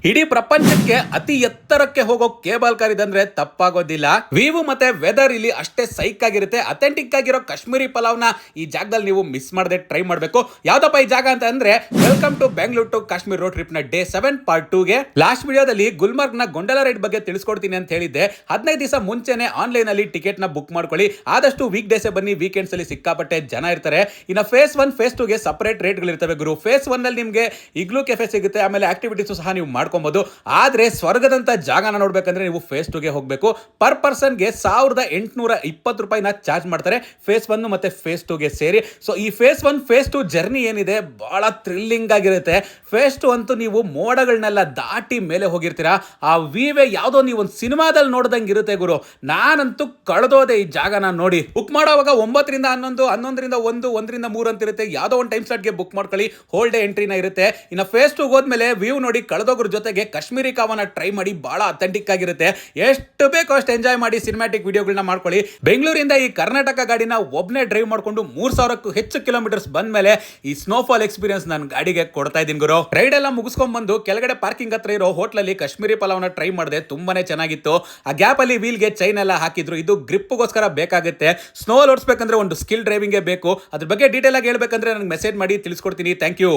ಇಡೀ ಪ್ರಪಂಚಕ್ಕೆ ಅತಿ ಎತ್ತರಕ್ಕೆ ಹೋಗೋ ಕೇಬಲ್ ಕಾರ್ ಇದಂದ್ರೆ ತಪ್ಪಾಗೋದಿಲ್ಲ. ವ್ಯೂ ಮತ್ತೆ ವೆದರ್ ಇಲ್ಲಿ ಅಷ್ಟೇ ಸೈಕ್ ಆಗಿರುತ್ತೆ. ಅಥೆಂಟಿಕ್ ಆಗಿರೋ ಕಾಶ್ಮೀರಿ ಪಲಾವ್ನ ಈ ಜಾಗದಲ್ಲಿ ನೀವು ಮಿಸ್ ಮಾಡದೆ ಟ್ರೈ ಮಾಡಬೇಕು. ಯಾವ್ದಪ್ಪ ಈ ಜಾಗ ಅಂತ ಅಂದ್ರೆ welcome to Bengaluru to Kashmir road trip ನ ಡೇ 7 ಪಾರ್ಟ್ 2 ಗೆ. ಲಾಸ್ಟ್ ವಿಡಿಯೋದಲ್ಲಿ ಗುಲ್ಮರ್ಗ್ ನ ಗೊಂಡಲ ರೈಡ್ ಬಗ್ಗೆ ತಿಳಿಸ್ಕೊಡ್ತೀನಿ ಅಂತ ಹೇಳಿದ್ದೆ. 15 ದಿವಸ ಮುಂಚೆನೆ ಆನ್ಲೈನ್ ಅಲ್ಲಿ ಟಿಕೆಟ್ ನ ಬುಕ್ ಮಾಡ್ಕೊಳ್ಳಿ. ಆದಷ್ಟು ವೀಕ್ ಡೇಸ್ ಬನ್ನಿ, ವೀಕೆಂಡ್ಸ್ ಅಲ್ಲಿ ಸಿಕ್ಕಾಪಟ್ಟೆ ಜನ ಇರ್ತಾರೆ. ಇನ್ನು ಫೇಸ್ 1 ಫೇಸ್ 2 ಗೆ ಸಪರೇಟ್ ರೇಟ್ ಗಳು ಇರ್ತವೆ ಗುರು. ಫೇಸ್ 1 ಅಲ್ಲಿ ನಿಮಗೆ ಇಗ್ಲೂ ಕೆಫೆ ಸಿಗುತ್ತೆ, ಆಮೇಲೆ ಆಕ್ಟಿವಿಟೀಸ್ ಸಹ ನೀವು ಮಾಡ್ಕೊಬಹುದು. ಆದ್ರೆ ಸ್ವರ್ಗದಂತ ಜಾಗನ ನೋಡ್ಬೇಕಂದ್ರೆ ನೀವು ಫೇಸ್ 2 ಗೆ ಹೋಗಬೇಕು. ಪರ್ ಪರ್ಸನ್ ಗೆ 1820 ರೂಪಾಯಿನ ಚಾರ್ಜ್ ಮಾಡ್ತಾರೆ ಫೇಸ್ 1 ಮತ್ತೆ ಫೇಸ್ 2 ಗೆ ಸೇರಿ. ಸೊ ಈ ಫೇಸ್ 1 ಫೇಸ್ 2 ಜರ್ನಿ ಏನಿದೆ ಬಹಳ ಥ್ರಿಲ್ಲಿಂಗ್ ಆಗಿರುತ್ತೆ. ಫೇಸ್ 2 ಅಂತೂ ನೀವು ಮೋಡಗಳನ್ನೆಲ್ಲ ದಾಟಿ ಮೇಲೆ ಹೋಗಿರ್ತೀರಾ. ಆ ವಿವೇ ಯಾವ್ದೋ ನೀವು ಒಂದು ಸಿನಿಮಾದಲ್ಲಿ ನೋಡ್ದಂಗೆ ಇರುತ್ತೆ ಗುರು. ನಾನಂತೂ ಕಳೆದೋದೆ ಈ ಜಾಗನ ನೋಡಿ. ಬುಕ್ ಮಾಡೋವಾಗ 9 ರಿಂದ 11, 11 ರಿಂದ 1, 1 ರಿಂದ 3 ಅಂತ ಇರುತ್ತೆ. ಯಾವ್ದೋ ಒಂದು ಟೈಮ್ ಸ್ಲಾಟ್ ಗೆ ಬುಕ್ ಮಾಡ್ಕೊಳ್ಳಿ, ಹೋಲ್ ಡೇ ಎಂಟ್ರಿನ ಇರುತ್ತೆ. ಇನ್ನು ಫೇಸ್ 2 ಹೋದ್ಮೇಲೆ ವ್ಯೂ ನೋಡಿ ಕಳೆದೋಗ್ರ ಜೊತೆಗೆ ಕಾಶ್ಮೀರಿ ಕಾವನ್ನ ಟ್ರೈ ಮಾಡಿ, ಬಹಳ ಅಥೆಂಟಿಕ್ ಆಗಿರುತ್ತೆ. ಎಷ್ಟು ಬೇಕೋ ಅಷ್ಟು ಎಂಜಾಯ್ ಮಾಡಿ, ಸಿನಿಮ್ಯಾಟಿಕ್ ವಿಡಿಯೋಗಳನ್ನ ಮಾಡ್ಕೊಳ್ಳಿ. ಬೆಂಗಳೂರಿಂದ ಈ ಕರ್ನಾಟಕ ಗಾಡಿನ ಒಬ್ಬನೇ ಡ್ರೈವ್ ಮಾಡ್ಕೊಂಡು 3000ಕ್ಕೂ ಹೆಚ್ಚು ಕಿಲೋಮೀಟರ್ಸ್ ಬಂದ ಮೇಲೆ ಈ ಸ್ನೋಫಾಲ್ ಎಕ್ಸ್ಪೀರಿಯನ್ಸ್ ನನ್ನ ಗಾಡಿಗೆ ಕೊಡ್ತಾ ಇದ್ದೀನಿ ಗುರು. ರೈಡ್ ಎಲ್ಲ ಮುಗಿಸ್ಕೊಂಡ್ ಬಂದು ಕೆಳಗಡೆ ಪಾರ್ಕಿಂಗ್ ಹತ್ರ ಇರೋ ಹೋಟ್ಲಲ್ಲಿ ಕಾಶ್ಮೀರಿ ಪಲಾವ್ನ ಟ್ರೈ ಮಾಡಿದೆ. ತುಂಬಾನೇ ಚೆನ್ನಾಗಿತ್ತು. ಆ ಗ್ಯಾಪ್ ಅಲ್ಲಿ ವೀಲ್ಗೆ ಚೈನ್ ಎಲ್ಲ ಹಾಕಿದ್ರು. ಇದು ಗ್ರಿಪ್ಗೋಸ್ಕರ ಬೇಕಾಗುತ್ತೆ. ಸ್ನೋ ಓಡಿಸ್ಬೇಕಂದ್ರೆ ಒಂದು ಸ್ಕಿಲ್ ಡ್ರೈವಿಂಗ್ ಬೇಕು. ಅದ್ರ ಬಗ್ಗೆ ಡೀಟೇಲ್ ಆಗಿ ಹೇಳ್ಬೇಕಂದ್ರೆ ನನಗೆ ಮೆಸೇಜ್ ಮಾಡಿ ತಿಳಿಸ್ಕೊಡ್ತೀನಿ. Thank you.